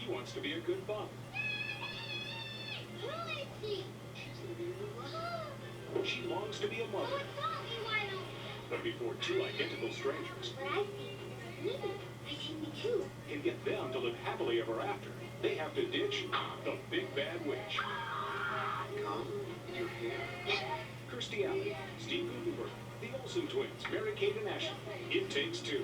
He wants to be a good bum. Who is she? She's going to be a good mother. She longs to be a mother. Oh, tell me why don't But before two identical strangers What I see is me. I see me too. can get them to live happily ever after, they have to ditch the big bad witch. Come, you hear? Kirstie Alley, Steve Guttenberg, the Olsen twins, Mary Kate and Ashley. It Takes Two.